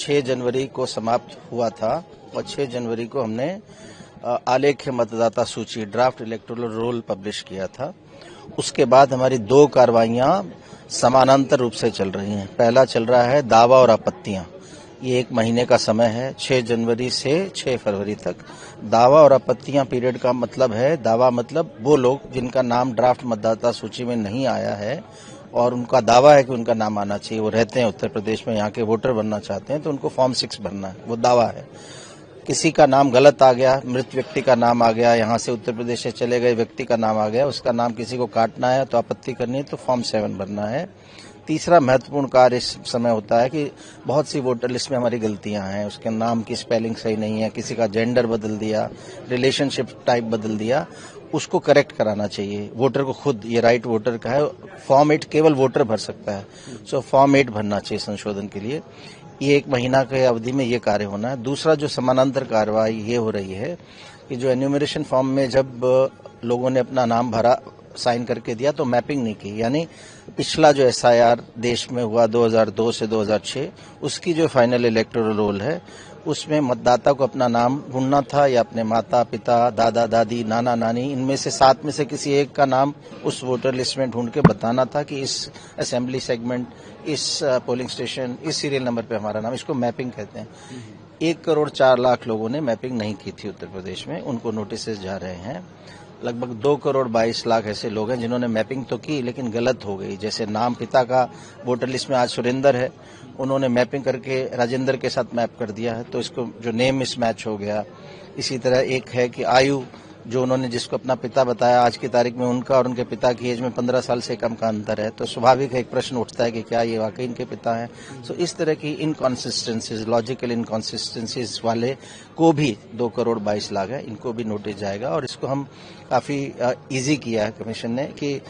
6 जनवरी को समाप्त हुआ था और 6 जनवरी को हमने आलेख्य मतदाता सूची ड्राफ्ट इलेक्टोरल रोल पब्लिश किया था। उसके बाद हमारी 2 कार्रवाइयां समानांतर रूप से चल रही हैं। पहला चल रहा है दावा और आपत्तियां। ये 1 महीने का समय है, 6 जनवरी से 6 फरवरी तक। दावा और आपत्तियां पीरियड का मतलब है, दावा मतलब वो लोग जिनका नाम ड्राफ्ट मतदाता सूची में नहीं आया है और उनका दावा है कि उनका नाम आना चाहिए, वो रहते हैं उत्तर प्रदेश में, यहाँ के वोटर बनना चाहते हैं, तो उनको फॉर्म 6 भरना है, वो दावा है। किसी का नाम गलत आ गया, मृत व्यक्ति का नाम आ गया, यहाँ से उत्तर प्रदेश से चले गए व्यक्ति का नाम आ गया, उसका नाम किसी को काटना है तो आपत्ति करनी है तो फॉर्म 7 भरना है। तीसरा महत्वपूर्ण कार्य इस समय होता है कि बहुत सी वोटर लिस्ट में हमारी गलतियां हैं, उसके नाम की स्पेलिंग सही नहीं है, किसी का जेंडर बदल दिया, रिलेशनशिप टाइप बदल दिया, उसको करेक्ट कराना चाहिए वोटर को खुद। ये राइट वोटर का है। फॉर्म 8 केवल वोटर भर सकता है, सो फॉर्म 8 भरना चाहिए संशोधन के लिए। ये 1 महीना के अवधि में ये कार्य होना है। दूसरा जो समानांतर कार्रवाई ये हो रही है कि जो एन्यूमरेशन फॉर्म में जब लोगों ने अपना नाम भरा, साइन करके दिया तो मैपिंग नहीं की, यानी पिछला जो एसआईआर देश में हुआ 2002 से 2006 उसकी जो फाइनल इलेक्टोरल रोल है उसमें मतदाता को अपना नाम ढूंढना था या अपने माता पिता, दादा दादी, नाना नानी, इनमें से 7 में से किसी एक का नाम उस वोटर लिस्ट में ढूंढ के बताना था कि इस असेंबली सेगमेंट, इस पोलिंग स्टेशन, इस सीरियल नंबर पे हमारा नाम। इसको मैपिंग कहते हैं। 1 करोड़ 4 लाख लोगों ने मैपिंग नहीं की थी उत्तर प्रदेश में, उनको नोटिस जा रहे हैं। लगभग 2 करोड़ 22 लाख ऐसे लोग हैं जिन्होंने मैपिंग तो की लेकिन गलत हो गई। जैसे नाम पिता का वोटर लिस्ट में आज सुरेंद्र है, उन्होंने मैपिंग करके राजेंद्र के साथ मैप कर दिया है तो इसको जो नेम मिसमैच हो गया। इसी तरह एक है कि आयु, जो उन्होंने जिसको अपना पिता बताया आज की तारीख में उनका और उनके पिता की एज में 15 साल से कम का अंतर है, तो स्वाभाविक है एक प्रश्न उठता है कि क्या ये वाकई इनके पिता हैं। सो इस तरह की इनकॉन्सिस्टेंसीज, लॉजिकल इनकॉन्सिस्टेंसीज वाले को भी 2 करोड़ 22 लाख है, इनको भी नोटिस जाएगा। और इसको हम काफी इजी किया है कमीशन ने कि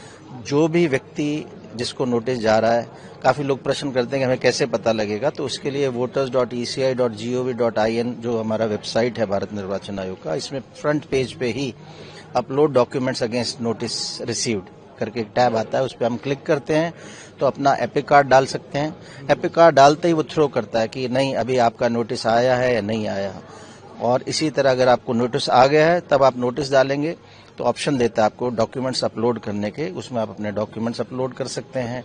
जो भी व्यक्ति जिसको नोटिस जा रहा है, काफी लोग प्रश्न करते हैं कि हमें कैसे पता लगेगा, तो उसके लिए voters.eci.gov.in जो हमारा वेबसाइट है भारत निर्वाचन आयोग का, इसमें फ्रंट पेज पे ही upload documents against notice received करके एक टैब आता है, उस पर हम क्लिक करते हैं तो अपना एपिक कार्ड डाल सकते हैं। एपिक कार्ड डालते ही वो थ्रो करता है कि नहीं अभी आपका नोटिस आया है या नहीं आया। और इसी तरह अगर आपको नोटिस आ गया है तब आप नोटिस डालेंगे तो ऑप्शन देता है आपको डॉक्यूमेंट्स अपलोड करने के, उसमें आप अपने डॉक्यूमेंट्स अपलोड कर सकते हैं।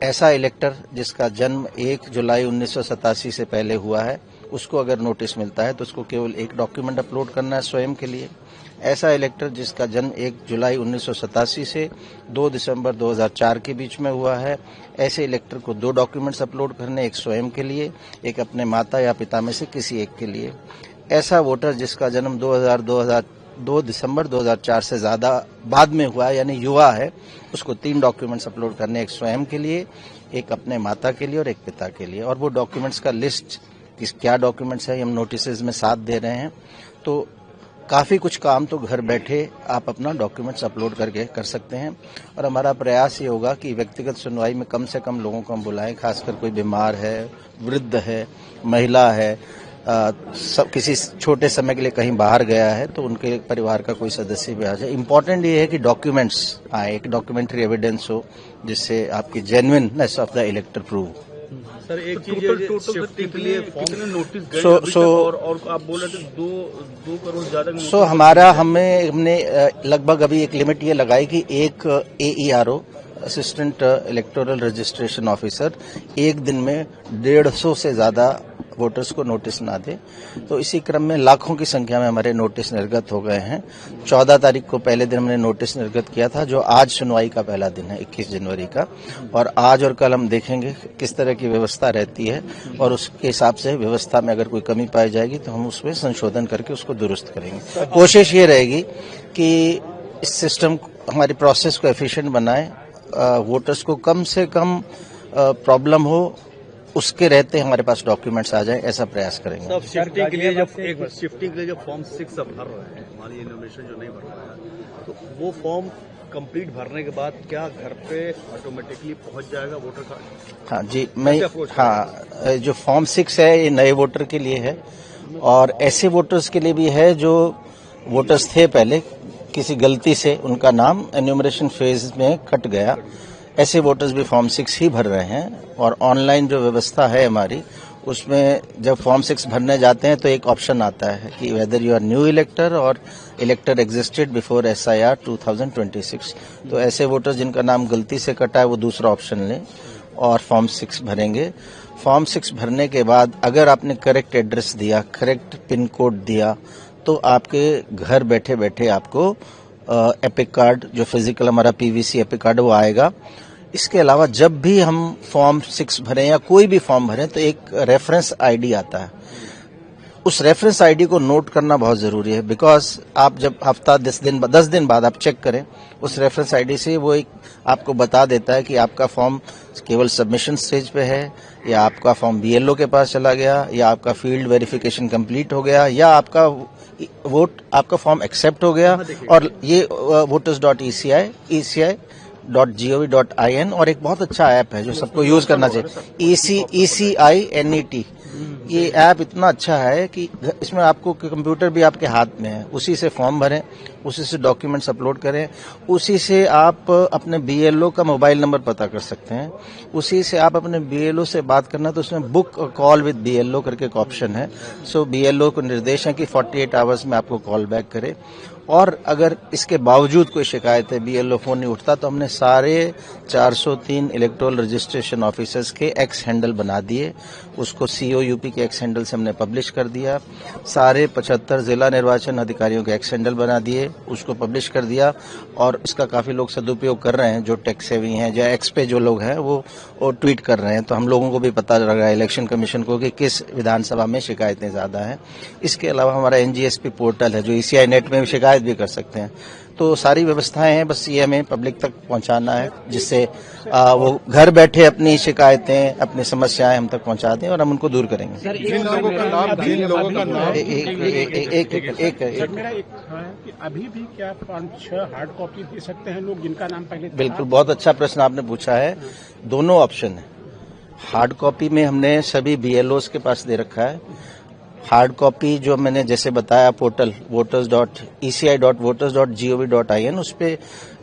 ऐसा इलेक्टर जिसका जन्म 1 जुलाई 1987 से पहले हुआ है उसको अगर नोटिस मिलता है तो उसको केवल एक डॉक्यूमेंट अपलोड करना है स्वयं के लिए। ऐसा इलेक्टर जिसका जन्म 1 जुलाई 1987 से 2 दिसंबर 2004 के बीच में हुआ है, ऐसे इलेक्टर को 2 डॉक्यूमेंट्स अपलोड करने, एक स्वयं के लिए, एक अपने माता या पिता में से किसी एक के लिए। ऐसा वोटर जिसका जन्म 2 दिसंबर 2004 से ज्यादा बाद में हुआ है यानी युवा है, उसको 3 डॉक्यूमेंट्स अपलोड करने, एक स्वयं के लिए, एक अपने माता के लिए और एक पिता के लिए। और वो डॉक्यूमेंट्स का लिस्ट क्या डॉक्यूमेंट्स है हम नोटिसेज में साथ दे रहे हैं। तो काफी कुछ काम तो घर बैठे आप अपना डॉक्यूमेंट्स अपलोड करके कर सकते हैं। और हमारा प्रयास ये होगा कि व्यक्तिगत सुनवाई में कम से कम लोगों को हम बुलाएं, खासकर कोई बीमार है, वृद्ध है, महिला है, सब किसी छोटे समय के लिए कहीं बाहर गया है तो उनके परिवार का कोई सदस्य भी आ जाए। इम्पोर्टेंट ये है कि डॉक्यूमेंट्स आए, एक डॉक्यूमेंट्री एविडेंस हो जिससे आपकी genuineness of the इलेक्टर prove. Sir एक चीज शिफ्टिंग के लिए कितने नोटिस गए और आप बोल रहे थे 2 करोड़ ज्यादा। हमारा हमने लगभग अभी एक लिमिट ये लगाई कि एक AERO assistant electoral registration officer एक दिन में 150 से ज्यादा वोटर्स को नोटिस ना दे। तो इसी क्रम में लाखों की संख्या में हमारे नोटिस निर्गत हो गए हैं। 14 तारीख को पहले दिन हमने नोटिस निर्गत किया था, जो आज सुनवाई का पहला दिन है 21 जनवरी का। और आज और कल हम देखेंगे किस तरह की व्यवस्था रहती है और उसके हिसाब से व्यवस्था में अगर कोई कमी पाई जाएगी तो हम उसमें संशोधन करके उसको दुरुस्त करेंगे। कोशिश ये रहेगी कि इस सिस्टम हमारी प्रोसेस को एफिशिएंट बनाए, वोटर्स को कम से कम प्रॉब्लम हो, उसके रहते हमारे पास डॉक्यूमेंट्स आ जाए, ऐसा प्रयास करेंगे। सब शिफ्टिंग के लिए जब फॉर्म 6 अब भर रहे हैं, हमारी इनोवेशन जो नहीं भर रहा है, तो वो फॉर्म कंप्लीट भरने के बाद क्या घर पे ऑटोमेटिकली पहुंच जाएगा वोटर कार्ड? हाँ जी, जो फॉर्म 6 है ये नए वोटर के लिए है और ऐसे वोटर्स के लिए भी है जो वोटर्स थे पहले, किसी गलती से उनका नाम एन्यूमरेशन फेज में कट गया, ऐसे वोटर्स भी फॉर्म 6 ही भर रहे हैं। और ऑनलाइन जो व्यवस्था है हमारी उसमें जब फॉर्म 6 भरने जाते हैं तो एक ऑप्शन आता है कि whether you are new elector और इलेक्टर एग्जिस्टेड बिफोर SIR 2026। तो ऐसे वोटर जिनका नाम गलती से कटा है वो दूसरा ऑप्शन लें और फॉर्म 6 भरेंगे। फॉर्म 6 भरने के बाद अगर आपने करेक्ट एड्रेस दिया, करेक्ट पिन कोड दिया, तो आपके घर बैठे बैठे आपको एपिक कार्ड, जो फिजिकल हमारा PVC एपिक कार्ड, वो आएगा। इसके अलावा जब भी हम फॉर्म 6 भरें या कोई भी फॉर्म भरें तो एक रेफरेंस ID आता है। उस रेफरेंस ID को नोट करना बहुत जरूरी है, बिकॉज आप जब हफ्ता 10 दिन बाद आप चेक करें, उस रेफरेंस ID से वो एक आपको बता देता है कि आपका फॉर्म केवल सबमिशन स्टेज पे है, या आपका फॉर्म BLO के पास चला गया, या आपका फील्ड वेरिफिकेशन कंप्लीट हो गया, या आपका आपका फॉर्म एक्सेप्ट हो गया। और ये voters.eci.gov.in और एक बहुत अच्छा ऐप है जो सबको यूज करना चाहिए, ECINET। ये ऐप इतना अच्छा है कि इसमें आपको कंप्यूटर भी आपके हाथ में है, उसी से फॉर्म भरें, उसी से डॉक्यूमेंट्स अपलोड करें, उसी से आप अपने BLO का मोबाइल नंबर पता कर सकते हैं, उसी से आप अपने BLO से बात करना तो उसमें बुक कॉल विद BLO करके एक ऑप्शन है। सो BLO को निर्देश है कि 48 आवर्स में आपको कॉल बैक करे। और अगर इसके बावजूद कोई शिकायत है, BLO फोन नहीं उठता, तो हमने सारे 403 इलेक्टोरल रजिस्ट्रेशन ऑफिसर्स के एक्स हैंडल बना दिए, उसको COUP के एक्स हैंडल से हमने पब्लिश कर दिया। सारे 75 जिला निर्वाचन अधिकारियों के एक्स हैंडल बना दिए, उसको पब्लिश कर दिया। और इसका काफी लोग सदुपयोग कर रहे हैं, जो टेक सेवी हैं, जो एक्स पे जो लोग हैं वो ट्वीट कर रहे हैं, तो हम लोगों को भी पता लग रहा है, इलेक्शन कमीशन को, कि किस विधानसभा में शिकायतें ज्यादा हैं। इसके अलावा हमारा NGSP पोर्टल है जो ECINET में शिकायत भी कर सकते हैं। तो सारी व्यवस्थाएं हैं, बस ये हमें पब्लिक तक पहुंचाना है, जिससे वो घर बैठे अपनी शिकायतें, अपनी समस्याएं हम तक पहुंचा दें और हम उनको दूर करेंगे। सर, जिन लोगों का नाम मेरा एक है कि अभी भी क्या 5-6 हार्ड कॉपी दे सकते हैं लोग जिनका नाम पहले था? बिल्कुल, बहुत अच्छा प्रश्न आपने पूछा है। दोनों ऑप्शन है। हार्ड कॉपी में हमने सभी BLOs के पास दे रखा है। हार्ड कॉपी जो मैंने जैसे बताया, पोर्टल voters.eci.voters.gov.in, उस पे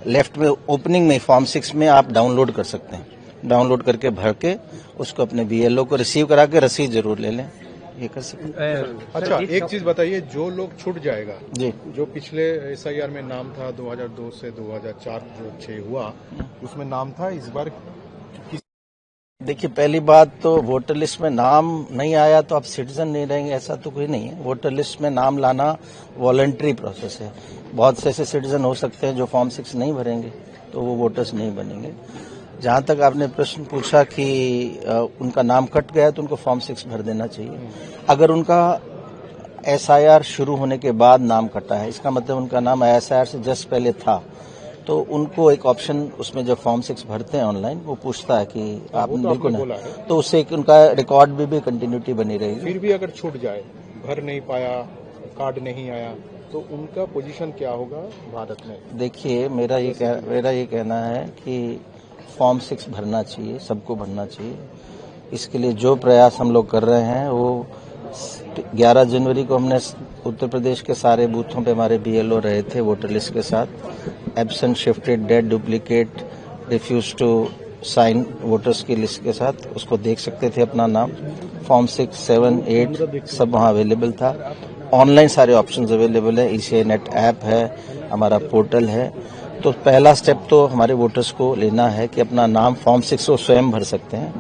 लेफ्ट में ओपनिंग में फॉर्म 6 में आप डाउनलोड कर सकते हैं। डाउनलोड करके भर के उसको अपने BLO को रिसीव करा के रसीद जरूर ले लें, ये कर सकते हैं। अच्छा, एक चीज बताइए, जो लोग छूट जाएगा, जी, जो पिछले SIR में नाम था 2002 से 2004 जो 6 हुआ, उसमें नाम था, इस बार देखिए, पहली बात तो वोटर लिस्ट में नाम नहीं आया तो आप सिटीजन नहीं रहेंगे, ऐसा तो कोई नहीं है। वोटर लिस्ट में नाम लाना वॉलंटरी प्रोसेस है। बहुत से ऐसे सिटीजन हो सकते हैं जो फॉर्म 6 नहीं भरेंगे, तो वो वोटर्स नहीं बनेंगे। जहां तक आपने प्रश्न पूछा कि उनका नाम कट गया तो उनको फॉर्म 6 भर देना चाहिए। अगर उनका SIR शुरू होने के बाद नाम कटा है, इसका मतलब उनका नाम SIR से जस्ट पहले था, तो उनको एक ऑप्शन उसमें जब फॉर्म 6 भरते हैं ऑनलाइन, वो पूछता है कि आप बिल्कुल, तो उससे एक उनका रिकॉर्ड भी कंटिन्यूटी बनी रहेगी। फिर भी अगर छूट जाए, भर नहीं पाया, कार्ड नहीं आया, तो उनका पोजीशन क्या होगा भारत में? देखिए, मेरा ये कहना है कि फॉर्म 6 भरना चाहिए, सबको भरना चाहिए। इसके लिए जो प्रयास हम लोग कर रहे हैं, वो 11 जनवरी को हमने उत्तर प्रदेश के सारे बूथों पे हमारे BLO रहे थे वोटर लिस्ट के साथ, absent, shifted, dead, duplicate, refuse to sign voters की लिस्ट के साथ, उसको देख सकते थे अपना नाम। फॉर्म 6, 7, 8 सब वहाँ अवेलेबल था। ऑनलाइन सारे ऑप्शंस अवेलेबल है, ECINET ऐप है, हमारा पोर्टल है। तो पहला स्टेप तो हमारे वोटर्स को लेना है कि अपना नाम फॉर्म 6 को स्वयं भर सकते हैं।